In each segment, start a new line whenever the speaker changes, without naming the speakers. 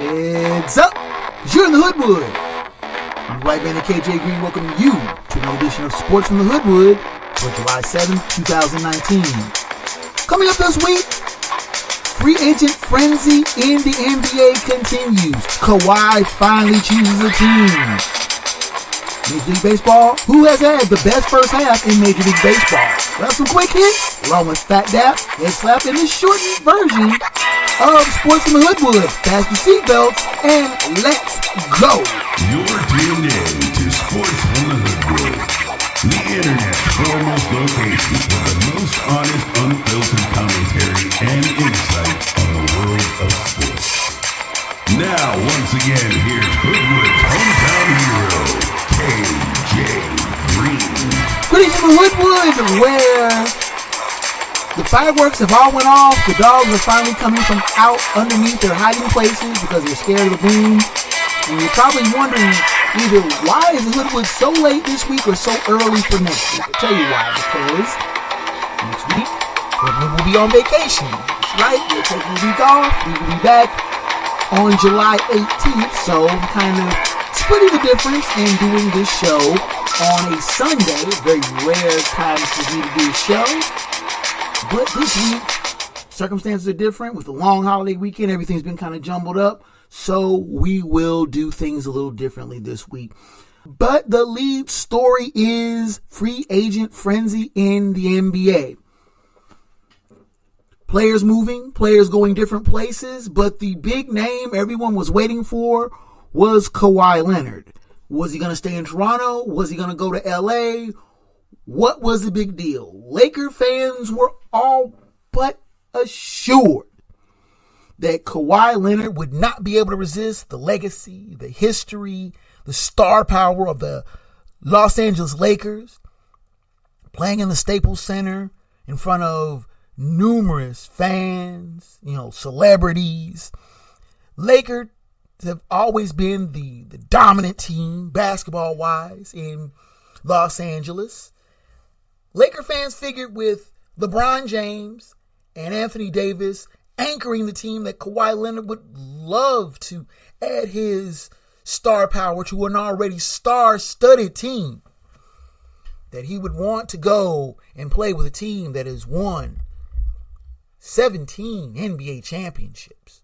It's up! You're in the Hoodwood. I'm the White Man and KJ Green welcoming you to another edition of Sports from the Hoodwood for July 7th, 2019. Coming up this week, free agent frenzy in the NBA continues. Kawhi finally chooses a team. Major League Baseball, who has had the best first half in Major League Baseball? We'll have some quick hits, along with Phat, Head Slap, and this shortened version of Sports from the Hoodwood. Fasten seatbelts and let's go.
You're tuned in to Sports from the Hoodwood, the internet's foremost location for the most honest, unfiltered commentary and insight on the world of sports. Now, once again, here's Hoodwood's hometown hero, KJ Green.
Greetings from the Hoodwood, where the fireworks have all went off. The dogs are finally coming from out underneath their hiding places because they're scared of the boom. And you're probably wondering either why is the Hoodwood so late this week or so early for next week. I'll tell you why, because next week Hoodwood will be on vacation. That's right, we're taking a week off. We will be back on July 18th, so I'm kind of splitting the difference and doing this show on a Sunday. Very rare time for me to do a show. But this week, circumstances are different. With the long holiday weekend, everything's been kind of jumbled up. So we will do things a little differently this week. But the lead story is free agent frenzy in the NBA. Players moving, players going different places. But the big name everyone was waiting for was Kawhi Leonard. Was he going to stay in Toronto? Was he going to go to LA? What was the big deal? Laker fans were all but assured that Kawhi Leonard would not be able to resist the legacy, the history, the star power of the Los Angeles Lakers, playing in the Staples Center in front of numerous fans, celebrities. Lakers have always been the dominant team, basketball-wise, in Los Angeles. Laker fans figured with LeBron James and Anthony Davis anchoring the team that Kawhi Leonard would love to add his star power to an already star-studded team. That he would want to go and play with a team that has won 17 NBA championships.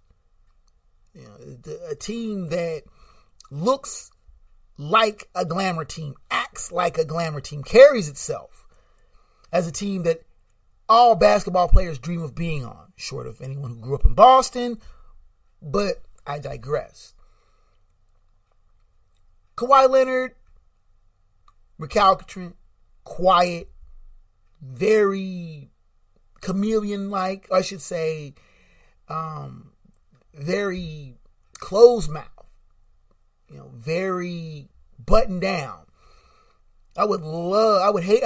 A team that looks like a glamour team, acts like a glamour team, carries itself as a team that all basketball players dream of being on, short of anyone who grew up in Boston, but I digress. Kawhi Leonard, recalcitrant, quiet, very chameleon-like, I should say, very closed mouth, very buttoned down. I would hate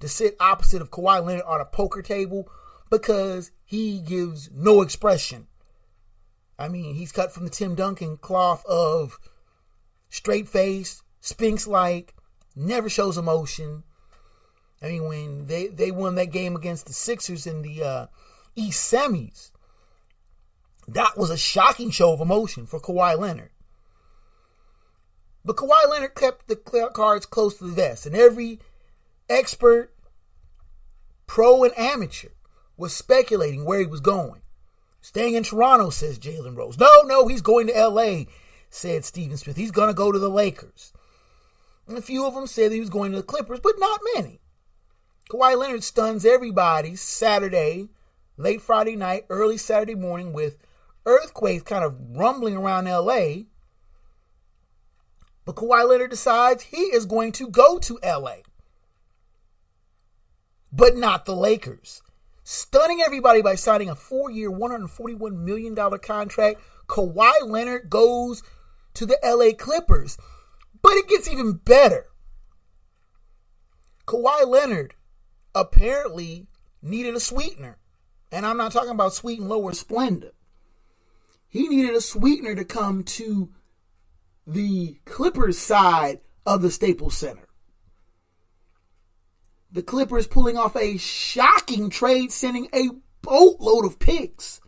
to sit opposite of Kawhi Leonard on a poker table because he gives no expression. I mean, he's cut from the Tim Duncan cloth of straight face, Sphinx-like, never shows emotion. I mean, when they won that game against the Sixers in the East semis, that was a shocking show of emotion for Kawhi Leonard. But Kawhi Leonard kept the cards close to the vest, and every expert, pro and amateur, was speculating where he was going. Staying in Toronto, says Jalen Rose. No, he's going to LA, said Stephen Smith. He's going to go to the Lakers. And a few of them said he was going to the Clippers, but not many. Kawhi Leonard stuns everybody Saturday, late Friday night, early Saturday morning with earthquakes kind of rumbling around LA. But Kawhi Leonard decides he is going to go to LA. But not the Lakers. Stunning everybody by signing a 4-year, $141 million contract. Kawhi Leonard goes to the LA Clippers. But it gets even better. Kawhi Leonard apparently needed a sweetener. And I'm not talking about sweet and lower Splenda. He needed a sweetener to come to the Clippers side of the Staples Center. The Clippers pulling off a shocking trade, sending a boatload of picks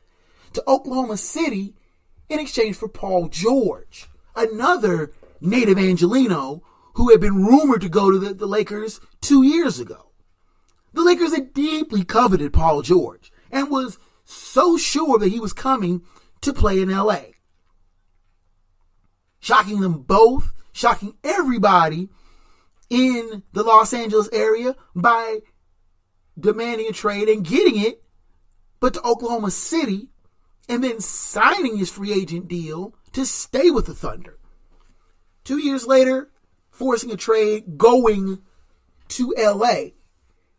to Oklahoma City in exchange for Paul George, another native Angelino who had been rumored to go to the Lakers 2 years ago. The Lakers had deeply coveted Paul George and was so sure that he was coming to play in LA. Shocking them both, shocking everybody in the Los Angeles area by demanding a trade and getting it, but to Oklahoma City, and then signing his free agent deal to stay with the Thunder. 2 years later, forcing a trade, going to LA.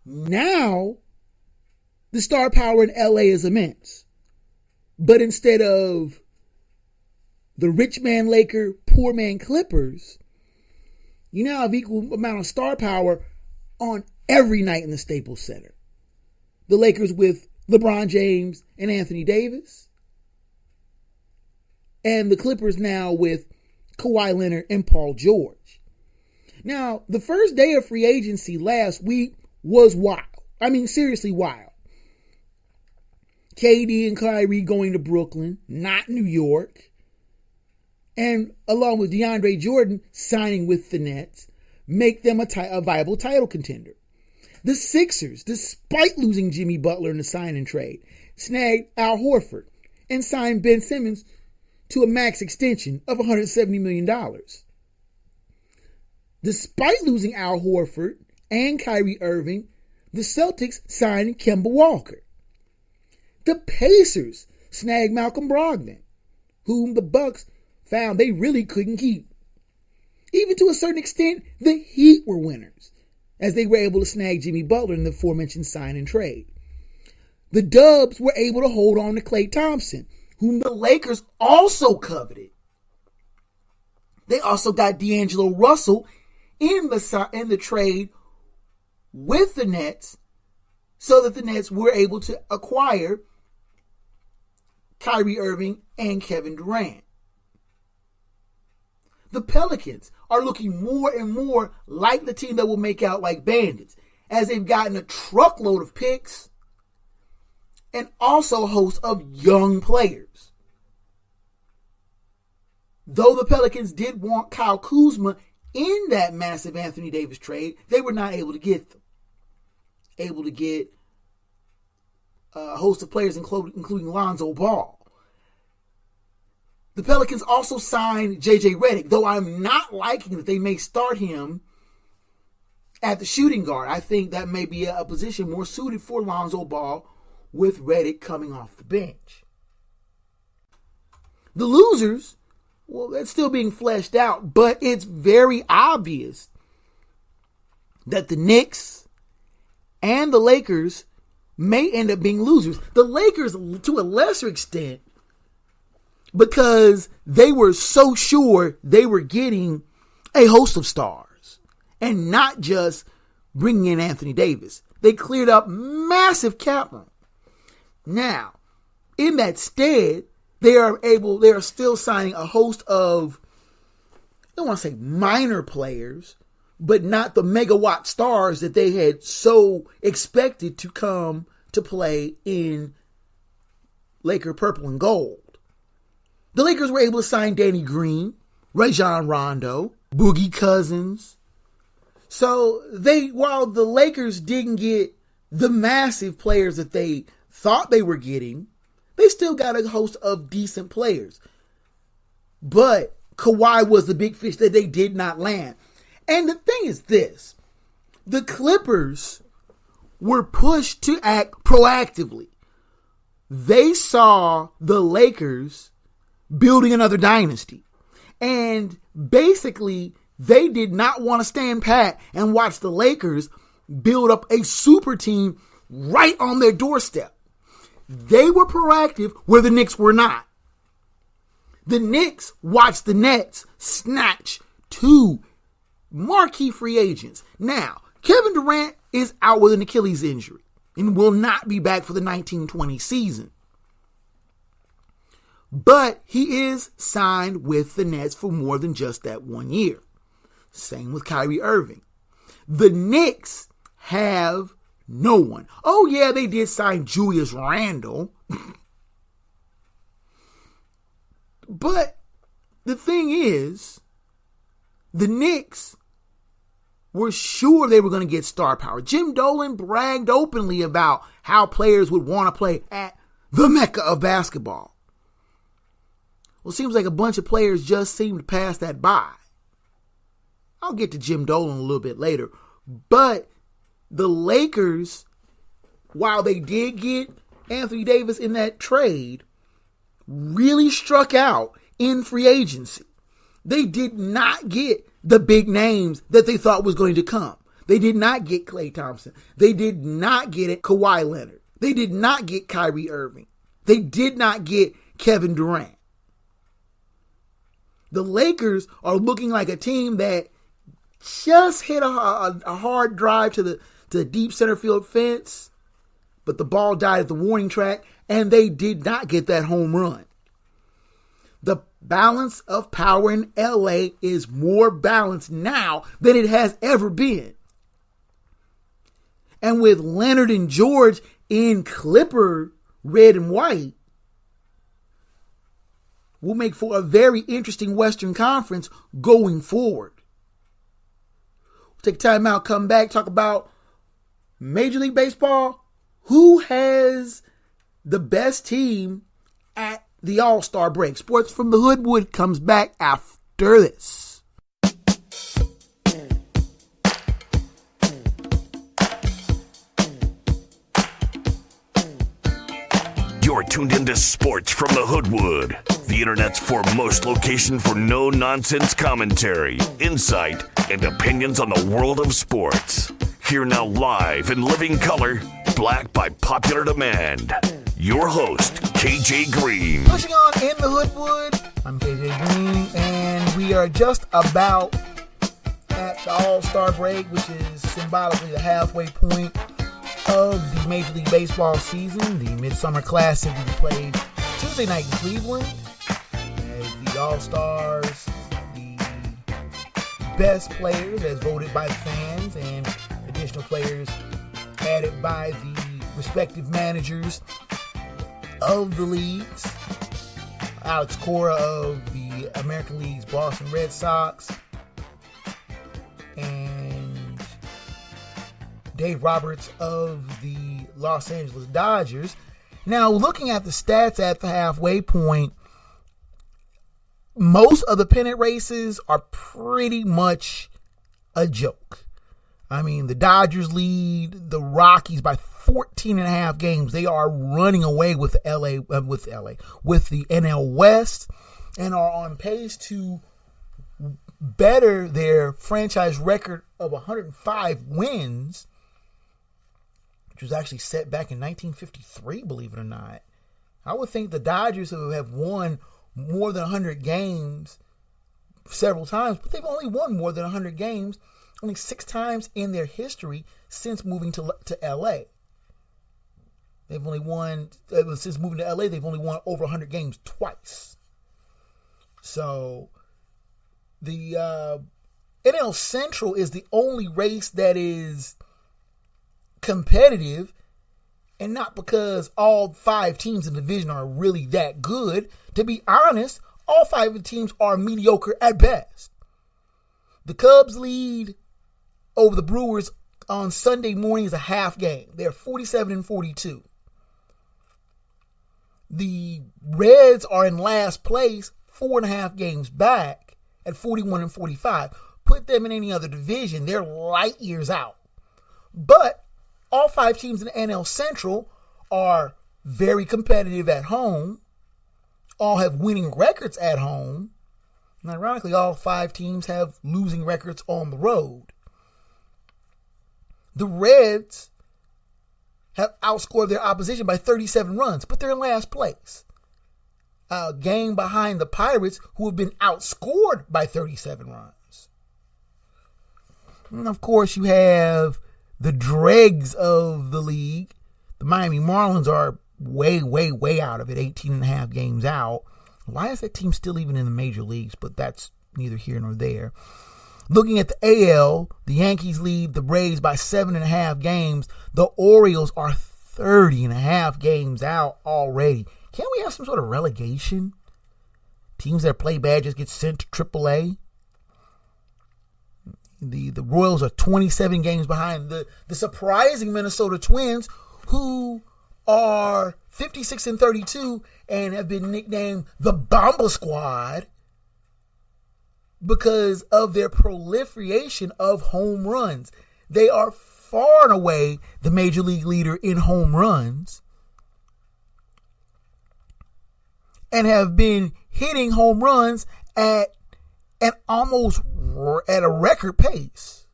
Now, the star power in LA is immense. But instead of the rich man Laker, poor man Clippers, you now have equal amount of star power on every night in the Staples Center. The Lakers with LeBron James and Anthony Davis. And the Clippers now with Kawhi Leonard and Paul George. Now, the first day of free agency last week was wild. I mean, seriously wild. KD and Kyrie going to Brooklyn, not New York. And along with DeAndre Jordan signing with the Nets, make them a viable title contender. The Sixers, despite losing Jimmy Butler in the sign and trade, snagged Al Horford and signed Ben Simmons to a max extension of $170 million. Despite losing Al Horford and Kyrie Irving, the Celtics signed Kemba Walker. The Pacers snagged Malcolm Brogdon, whom the Bucks found they really couldn't keep. Even to a certain extent, the Heat were winners, as they were able to snag Jimmy Butler in the aforementioned sign and trade. The Dubs were able to hold on to Klay Thompson, whom the Lakers also coveted. They also got D'Angelo Russell in the trade with the Nets, so that the Nets were able to acquire Kyrie Irving and Kevin Durant. The Pelicans are looking more and more like the team that will make out like bandits, as they've gotten a truckload of picks and also a host of young players. Though the Pelicans did want Kyle Kuzma in that massive Anthony Davis trade, they were not able to get them. Able to get a host of players, including Lonzo Ball. The Pelicans also signed J.J. Redick, though I'm not liking that they may start him at the shooting guard. I think that may be a position more suited for Lonzo Ball with Redick coming off the bench. The losers, well, that's still being fleshed out, but it's very obvious that the Knicks and the Lakers may end up being losers. The Lakers, to a lesser extent, because they were so sure they were getting a host of stars and not just bringing in Anthony Davis. They cleared up massive cap room. Now, in that stead, they are still signing a host of, I don't want to say minor players, but not the megawatt stars that they had so expected to come to play in Laker purple and gold. The Lakers were able to sign Danny Green, Rajon Rondo, Boogie Cousins. So while the Lakers didn't get the massive players that they thought they were getting, they still got a host of decent players. But Kawhi was the big fish that they did not land. And the thing is this, the Clippers were pushed to act proactively. They saw the Lakers building another dynasty. And basically, they did not want to stand pat and watch the Lakers build up a super team right on their doorstep. They were proactive where the Knicks were not. The Knicks watched the Nets snatch two marquee free agents. Now, Kevin Durant is out with an Achilles injury and will not be back for the 1920 season. But he is signed with the Nets for more than just that 1 year. Same with Kyrie Irving. The Knicks have no one. Oh yeah, they did sign Julius Randle. But the thing is, the Knicks were sure they were going to get star power. Jim Dolan bragged openly about how players would want to play at the Mecca of basketball. Well, it seems like a bunch of players just seem to pass that by. I'll get to Jim Dolan a little bit later. But the Lakers, while they did get Anthony Davis in that trade, really struck out in free agency. They did not get the big names that they thought was going to come. They did not get Klay Thompson. They did not get Kawhi Leonard. They did not get Kyrie Irving. They did not get Kevin Durant. The Lakers are looking like a team that just hit a hard drive to the deep center field fence, but the ball died at the warning track, and they did not get that home run. The balance of power in LA is more balanced now than it has ever been. And with Leonard and George in Clipper red and white, will make for a very interesting Western Conference going forward. We'll take time out, come back, talk about Major League Baseball. Who has the best team at the All-Star break? Sports from the Hoodwood comes back after this.
You're tuned into Sports from the Hoodwood, the internet's foremost location for no-nonsense commentary, insight, and opinions on the world of sports. Here now live in living color, black by popular demand. Your host, KJ Green.
Pushing on in the Hoodwood, I'm KJ Green, and we are just about at the All-Star break, which is symbolically the halfway point of the Major League Baseball season. The Midsummer Classic will be played Tuesday night in Cleveland as the All-Stars, the best players as voted by the fans, and additional players added by the respective managers of the leagues. Alex Cora of the American League's Boston Red Sox, and Dave Roberts of the Los Angeles Dodgers. Now, looking at the stats at the halfway point, most of the pennant races are pretty much a joke. I mean, the Dodgers lead the Rockies by 14 and a half games. They are running away with the NL West, and are on pace to better their franchise record of 105 wins, which was actually set back in 1953, believe it or not. I would think the Dodgers have won more than 100 games several times, but they've only won more than 100 games only 6 times in their history since moving to LA. They've only won, since moving to LA, they've only won over 100 games twice. So the NL Central is the only race that is competitive, and not because all 5 teams in the division are really that good. To be honest, all 5 of the teams are mediocre at best. The Cubs lead over the Brewers on Sunday morning is a half game. They're 47-42. The Reds are in last place, 4.5 games back at 41-45. Put them in any other division, they're light years out. But all 5 teams in the NL Central are very competitive at home, all have winning records at home, and ironically, all 5 teams have losing records on the road. The Reds have outscored their opposition by 37 runs, but they're in last place. A game behind the Pirates, who have been outscored by 37 runs. And of course, you have the dregs of the league. The Miami Marlins are way, way, way out of it, 18 and a half games out. Why is that team still even in the major leagues? But that's neither here nor there. Looking at the AL, the Yankees lead the Braves by 7.5 games. The Orioles are 30.5 games out already. Can't we have some sort of relegation? Teams that play bad just get sent to AAA. The Royals are 27 games behind the surprising Minnesota Twins, who are 56-32 and have been nicknamed the Bomba Squad because of their proliferation of home runs. They are far and away the major league leader in home runs and have been hitting home runs at a record pace.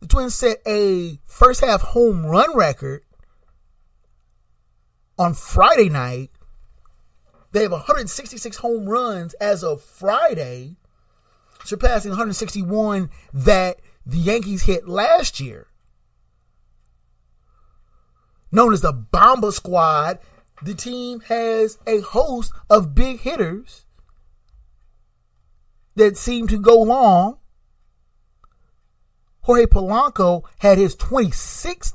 The Twins set a first half home run record on Friday night. They have 166 home runs as of Friday, surpassing 161 that the Yankees hit last year. Known as the Bomba Squad, the team has a host of big hitters that seem to go long. Jorge Polanco had his 26th.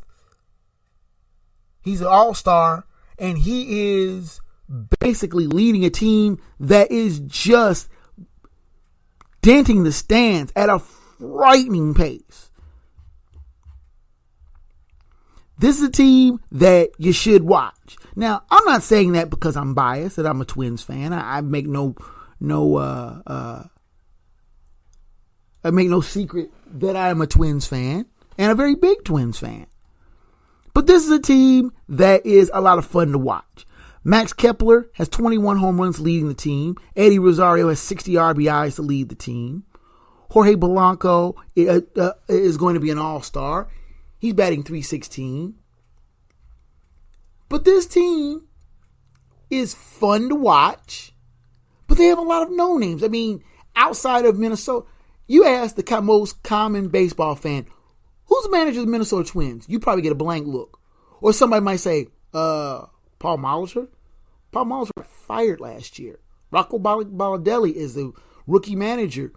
He's an all-star, and he is basically leading a team that is just denting the stands at a frightening pace. This is a team that you should watch. Now, I'm not saying that because I'm biased, that I'm a Twins fan. I make no secret that I am a Twins fan and a very big Twins fan. But this is a team that is a lot of fun to watch. Max Kepler has 21 home runs leading the team. Eddie Rosario has 60 RBIs to lead the team. Jorge Polanco is going to be an all-star. He's batting .316. But this team is fun to watch, but they have a lot of no-names. I mean, outside of Minnesota, you ask the most common baseball fan, who's the manager of the Minnesota Twins? You probably get a blank look. Or somebody might say, Paul Molitor? Paul Molitor was fired last year. Rocco Baldelli is the rookie manager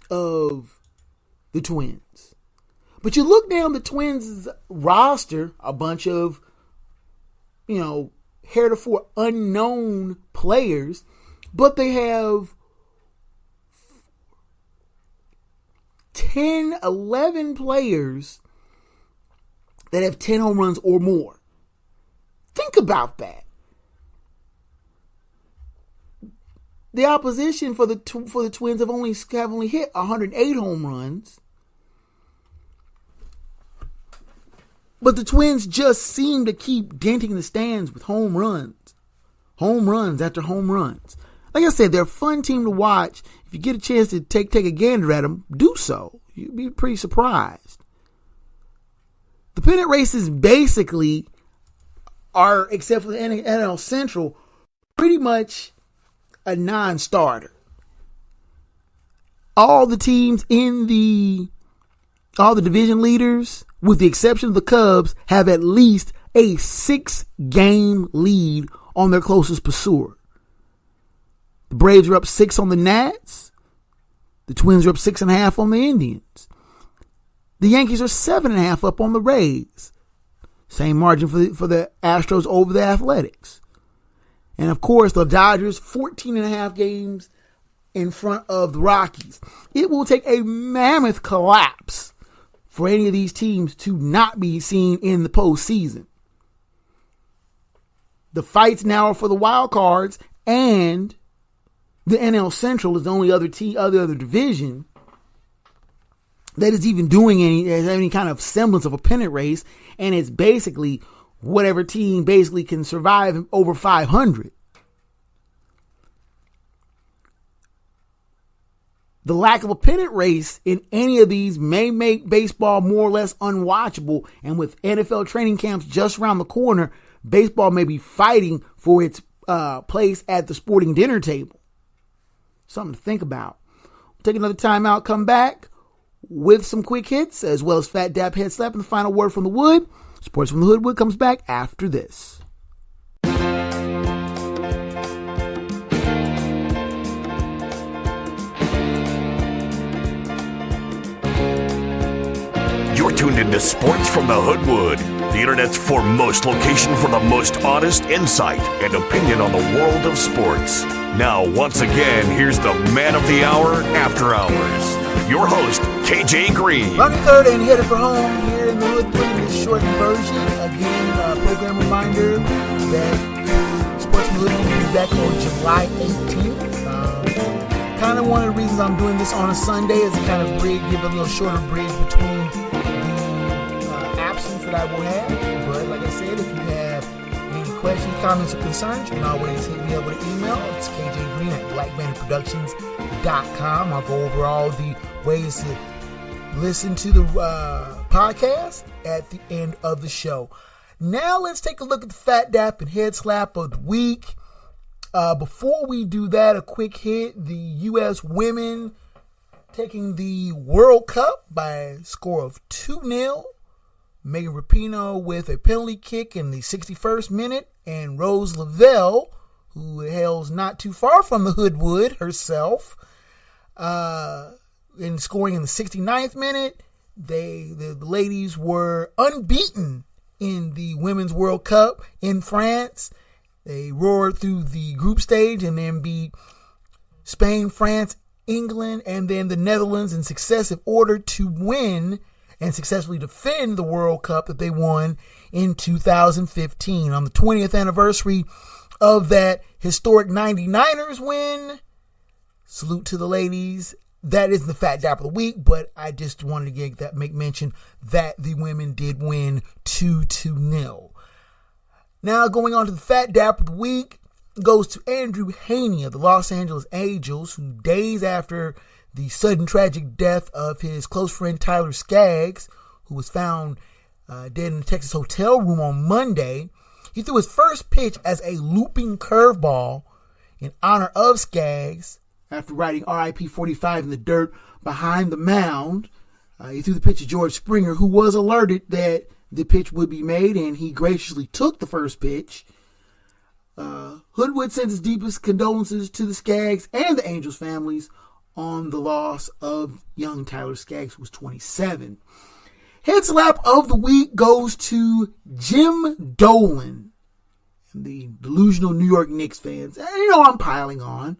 of the Twins. But you look down the Twins' roster, a bunch of, heretofore unknown players, but they have 10, 11 players that have 10 home runs or more. Think about that. The opposition for the Twins have only hit 108 home runs. But the Twins just seem to keep denting the stands with home runs. Home runs after home runs. Like I said, they're a fun team to watch. If you get a chance to take a gander at them, do so. You'd be pretty surprised. The pennant races basically are, except for the NL Central, pretty much a non-starter. All the teams all the division leaders, with the exception of the Cubs, have at least a 6-game lead on their closest pursuer. The Braves are up 6 on the Nats. The Twins are up 6.5 on the Indians. The Yankees are 7.5 up on the Rays. Same margin for the Astros over the Athletics. And of course, the Dodgers 14.5 games in front of the Rockies. It will take a mammoth collapse for any of these teams to not be seen in the postseason. The fights now are for the wild cards, and the NL Central is the only other division that is even doing any kind of semblance of a pennant race, and it's basically whatever team basically can survive over 500. The lack of a pennant race in any of these may make baseball more or less unwatchable, and with NFL training camps just around the corner, baseball may be fighting for its place at the sporting dinner table. Something to think about. We'll take another timeout, come back with some quick hits, as well as Phat Dap Head Slap and the final word from the Wood. Sports from the Hoodwood comes back after this.
You're tuned into Sports from the Hoodwood the internet's foremost location for the most honest insight and opinion on the world of sports. Now, once again, here's the man of the hour, After Hours. Your host, KJ Green.
Running third and headed for home here in the Hoodwood in this shortened version. Again, program reminder that Sports from the Hoodwood will be back on July 18th. Kind of one of the reasons I'm doing this on a Sunday is to kind of give a little shorter bridge between the absence that I will have. But like I said, if you have any questions, comments, or concerns, you can always hit me up with an email. It's kjgreen at blackbandproductions.com. I'll go over all the ways to listen to the podcast at the end of the show. Now let's take a look at the Phat Dap and Head Slap of the Week. Before we do that, a quick hit. The U.S. women taking the World Cup by a score of 2-0. Megan Rapinoe with a penalty kick in the 61st minute. And Rose Lavelle, who hails not too far from the Hoodwood herself, in scoring in the 69th minute. The ladies were unbeaten in the Women's World Cup in France. They roared through the group stage and then beat Spain, France, England, and then the Netherlands in successive order to win and successfully defend the World Cup that they won in 2015. On the 20th anniversary of that historic 99ers win, salute to the ladies. That is the Phat Dap of the Week, but I just wanted to make mention that the women did win 2-0. Now, going on to the Phat Dap of the Week, goes to Andrew Haney of the Los Angeles Angels, who days after the sudden tragic death of his close friend Tyler Skaggs, who was found dead in a Texas hotel room on Monday, he threw his first pitch as a looping curveball in honor of Skaggs. After writing RIP 45 in the dirt behind the mound, he threw the pitch to George Springer, who was alerted that the pitch would be made, and he graciously took the first pitch. Hoodwood sends his deepest condolences to the Skaggs and the Angels families on the loss of young Tyler Skaggs, who was 27. Head slap of the week goes to Jim Dolan and the delusional New York Knicks fans. And I'm piling on,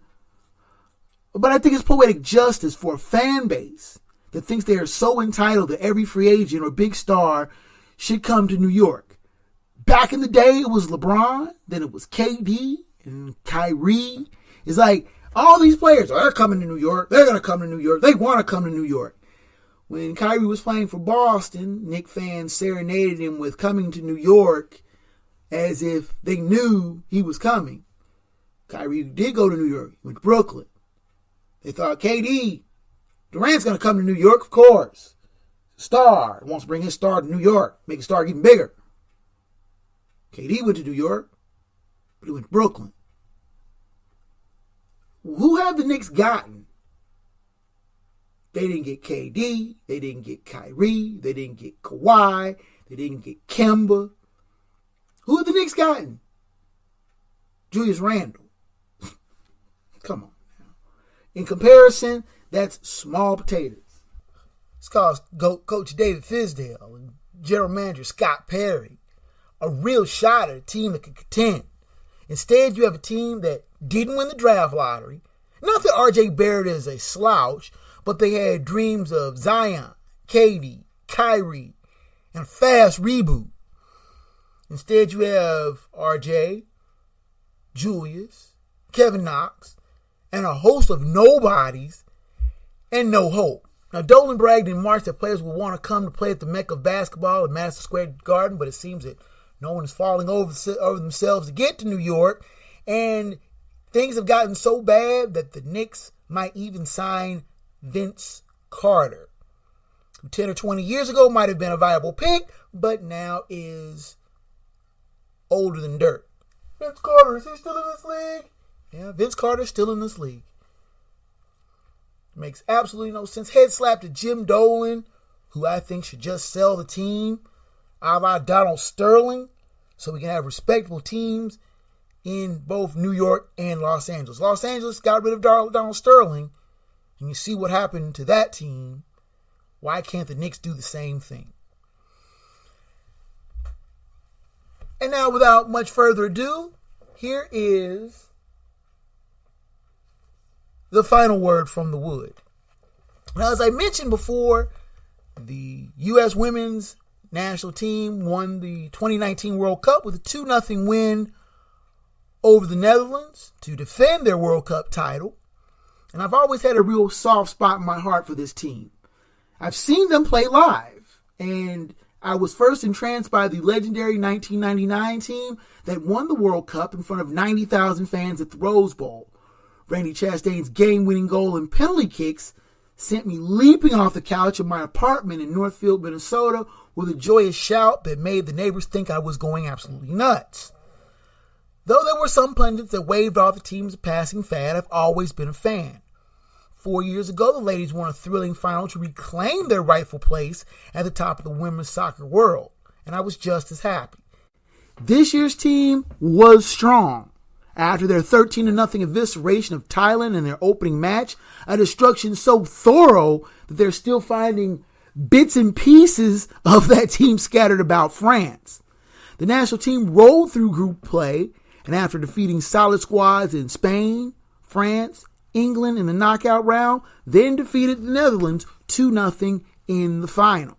but I think it's poetic justice for a fan base that thinks they are so entitled that every free agent or big star should come to New York. Back in the day, it was LeBron, then it was KD and Kyrie. It's like all these players are coming to New York. They're going to come to New York. They want to come to New York. When Kyrie was playing for Boston, Knicks fans serenaded him with coming to New York as if they knew he was coming. Kyrie did go to New York. He went to Brooklyn. They thought KD, Durant's going to come to New York, of course. Star wants to bring his star to New York, make his star even bigger. KD went to New York, but he went to Brooklyn. Who have the Knicks gotten? They didn't get KD, they didn't get Kyrie, they didn't get Kawhi, they didn't get Kemba. Who have the Knicks gotten? Julius Randle. Come on now. In comparison, that's small potatoes. It's called Coach David Fizdale and General Manager Scott Perry. A real shot at a team that could contend. Instead, you have a team that didn't win the draft lottery. Not that R.J. Barrett is a slouch, but they had dreams of Zion, KD, Kyrie, and a fast reboot. Instead, you have R.J., Julius, Kevin Knox, and a host of nobodies and no hope. Now, Dolan bragged in March that players will want to come to play at the Mecca of basketball at Madison Square Garden, but it seems that no one is falling over themselves to get to New York, and things have gotten so bad that the Knicks might even sign Vince Carter, who 10 or 20 years ago might have been a viable pick, but now is older than dirt. Vince Carter, is he still in this league? Yeah, Vince Carter's still in this league. Makes absolutely no sense. Head slap to Jim Dolan, who I think should just sell the team, a la Donald Sterling, so we can have respectable teams in both New York and Los Angeles. Los Angeles got rid of Donald Sterling, and you see what happened to that team. Why can't the Knicks do the same thing? And now, without much further ado, here is the final word from the Wood. Now, as I mentioned before, the U.S. women's national team won the 2019 World Cup with a 2-0 win over the Netherlands to defend their World Cup title. And I've always had a real soft spot in my heart for this team. I've seen them play live, and I was first entranced by the legendary 1999 team that won the World Cup in front of 90,000 fans at the Rose Bowl. Randy Chastain's game-winning goal and penalty kicks sent me leaping off the couch of my apartment in Northfield, Minnesota, with a joyous shout that made the neighbors think I was going absolutely nuts. Though there were some pundits that waved off the team as a passing fad, I've always been a fan. 4 years ago, the ladies won a thrilling final to reclaim their rightful place at the top of the women's soccer world, and I was just as happy. This year's team was strong. After their 13-0 evisceration of Thailand in their opening match, a destruction so thorough that they're still finding bits and pieces of that team scattered about France. The national team rolled through group play, and after defeating solid squads in Spain, France, England in the knockout round, then defeated the Netherlands 2-0 in the final.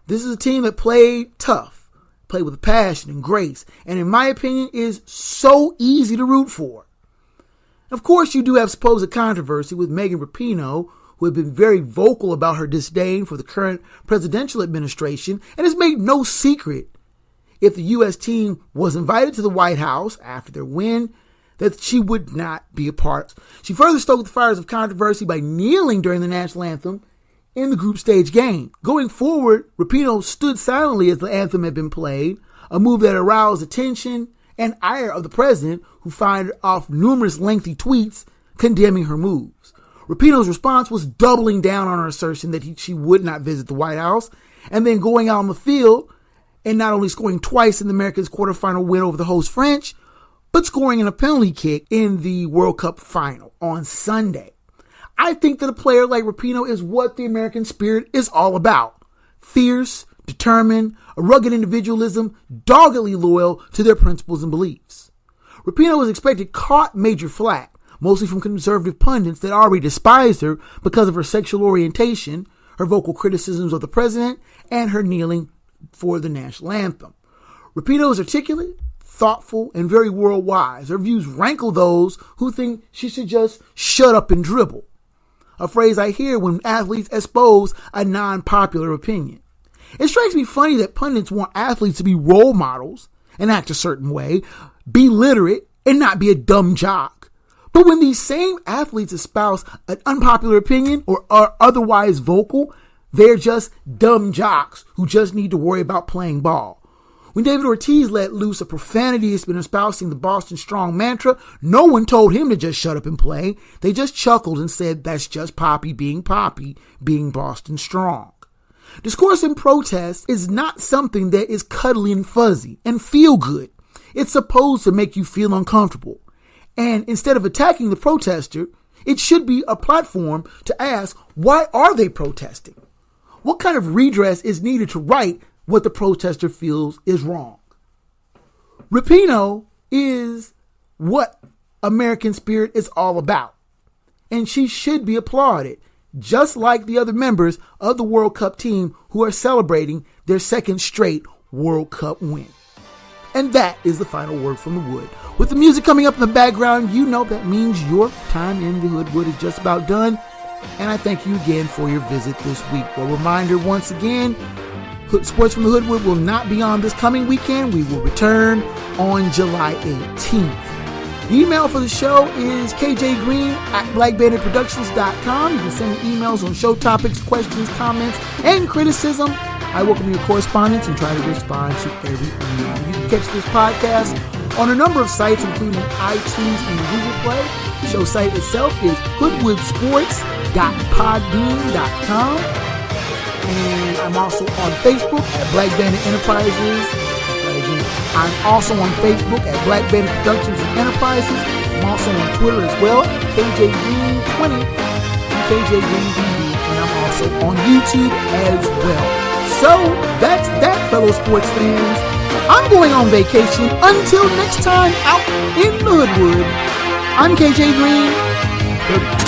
This is a team that played tough, played with passion and grace, and in my opinion is so easy to root for. Of course, you do have supposed controversy with Megan Rapinoe, who had been very vocal about her disdain for the current presidential administration and has made no secret, if the U.S. team was invited to the White House after their win, that she would not be a part. She further stoked the fires of controversy by kneeling during the national anthem in the group stage game. Going forward, Rapinoe stood silently as the anthem had been played, a move that aroused attention and ire of the president, who fired off numerous lengthy tweets condemning her moves. Rapinoe's response was doubling down on her assertion that she would not visit the White House, and then going out on the field and not only scoring twice in the Americans' quarterfinal win over the host French, but scoring in a penalty kick in the World Cup final on Sunday. I think that a player like Rapinoe is what the American spirit is all about. Fierce, determined, a rugged individualism, doggedly loyal to their principles and beliefs. Rapinoe was expected caught major flack, mostly from conservative pundits that already despised her because of her sexual orientation, her vocal criticisms of the president, and her kneeling for the national anthem. Rapinoe is articulate, thoughtful, and very world-wise. Her views rankle those who think she should just shut up and dribble, a phrase I hear when athletes espouse a non-popular opinion. It strikes me funny that pundits want athletes to be role models and act a certain way, be literate, and not be a dumb jock. But when these same athletes espouse an unpopular opinion or are otherwise vocal, they're just dumb jocks who just need to worry about playing ball. When David Ortiz let loose a profanity that's been espousing the Boston Strong mantra, no one told him to just shut up and play. They just chuckled and said that's just Poppy, being Boston Strong. Discourse and protest is not something that is cuddly and fuzzy and feel good. It's supposed to make you feel uncomfortable. And instead of attacking the protester, it should be a platform to ask, why are they protesting? What kind of redress is needed to right what the protester feels is wrong? Rapinoe is what American spirit is all about, and she should be applauded, just like the other members of the World Cup team who are celebrating their second straight World Cup win. And that is the final word from the Wood. With the music coming up in the background, you know that means your time in the Hoodwood is just about done, and I thank you again for your visit this week. A reminder once again, Sports from the Hoodwood will not be on this coming weekend. We will return on July 18th. The email for the show is kjgreen@blackbanditproductions.com. You can send me emails on show topics, questions, comments, and criticism. I welcome your correspondence and try to respond to every email. You can catch this podcast on a number of sites, including iTunes and Google Play. The show site itself is hoodwoodsports.podbean.com. And I'm also on Facebook at Black Bandit Enterprises. I'm also on Facebook at Black Bandit Productions and Enterprises. I'm also on Twitter as well, KJGreen20 and KJGreenDB. And I'm also on YouTube as well. So that's that, fellow sports fans. I'm going on vacation. Until next time out in the Hoodwood, I'm KJ Green.